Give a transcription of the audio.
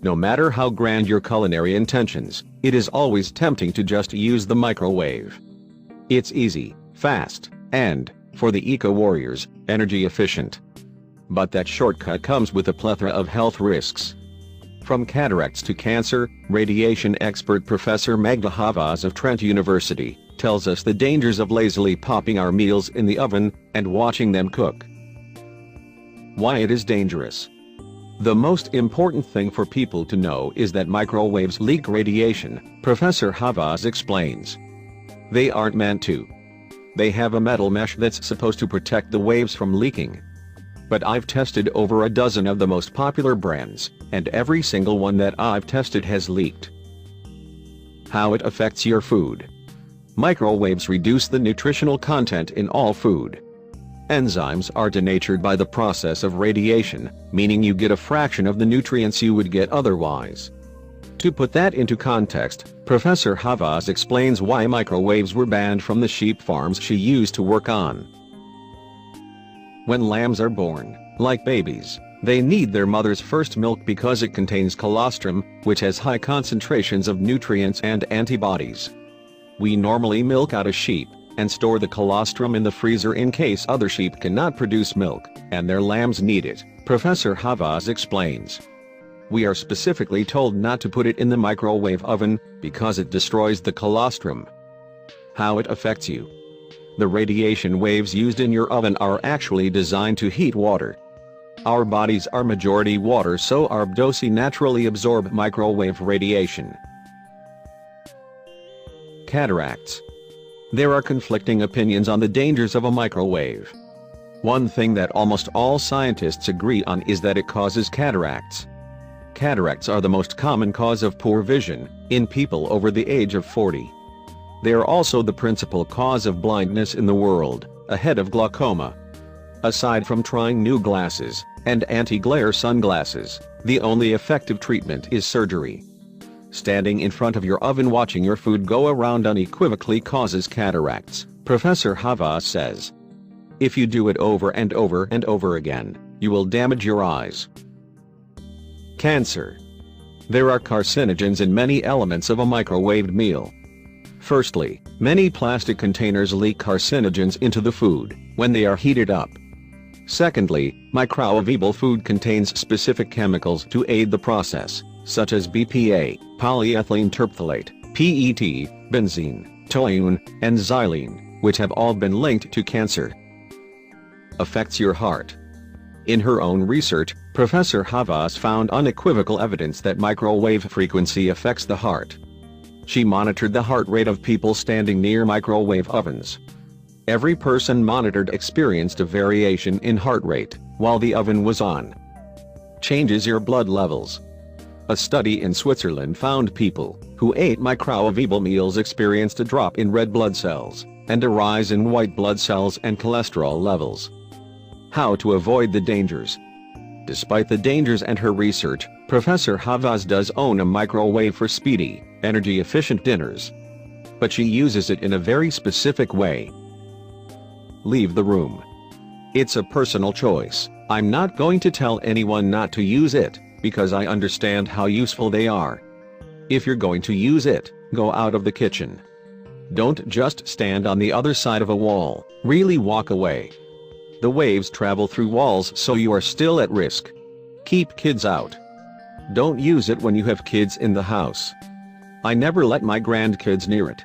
No matter how grand your culinary intentions, it is always tempting to just use the microwave. It's easy, fast, and, for the eco-warriors, energy efficient. But that shortcut comes with a plethora of health risks. From cataracts to cancer, radiation expert Professor Magda Havas of Trent University tells us the dangers of lazily popping our meals in the oven and watching them cook. Why it is dangerous. The most important thing for people to know is that microwaves leak radiation, Professor Havas explains. They aren't meant to. They have a metal mesh that's supposed to protect the waves from leaking. But I've tested over a dozen of the most popular brands, and every single one that I've tested has leaked. How it affects your food. Microwaves reduce the nutritional content in all food. Enzymes are denatured by the process of radiation, meaning you get a fraction of the nutrients you would get otherwise. To put that into context, Professor Havas explains why microwaves were banned from the sheep farms she used to work on. When lambs are born, like babies, they need their mother's first milk because it contains colostrum, which has high concentrations of nutrients and antibodies. We normally milk out a sheep, and store the colostrum in the freezer in case other sheep cannot produce milk, and their lambs need it, Professor Havas explains. We are specifically told not to put it in the microwave oven, because it destroys the colostrum. How it affects you. The radiation waves used in your oven are actually designed to heat water. Our bodies are majority water, so our bodies naturally absorb microwave radiation. Cataracts. There are conflicting opinions on the dangers of a microwave. One thing that almost all scientists agree on is that it causes cataracts. Cataracts are the most common cause of poor vision in people over the age of 40. They are also the principal cause of blindness in the world, ahead of glaucoma. Aside from trying new glasses and anti-glare sunglasses, the only effective treatment is surgery. Standing in front of your oven watching your food go around unequivocally causes cataracts, Professor Havas says. If you do it over and over and over again, you will damage your eyes. Cancer. There are carcinogens in many elements of a microwaved meal. Firstly, many plastic containers leak carcinogens into the food when they are heated up. Secondly, microwavable food contains specific chemicals to aid the process, such as BPA, polyethylene terephthalate, PET, benzene, toluene, and xylene, which have all been linked to cancer. Affects your heart. In her own research, Professor Havas found unequivocal evidence that microwave frequency affects the heart. She monitored the heart rate of people standing near microwave ovens. Every person monitored experienced a variation in heart rate while the oven was on. Changes your blood levels. A study in Switzerland found people who ate microwavable meals experienced a drop in red blood cells and a rise in white blood cells and cholesterol levels. How to avoid the dangers. Despite the dangers and her research, Professor Havas does own a microwave for speedy, energy-efficient dinners. But she uses it in a very specific way. Leave the room. It's a personal choice. I'm not going to tell anyone not to use it, because I understand how useful they are. If you're going to use it, go out of the kitchen. Don't just stand on the other side of a wall, really walk away. The waves travel through walls, so you are still at risk. Keep kids out. Don't use it when you have kids in the house. I never let my grandkids near it.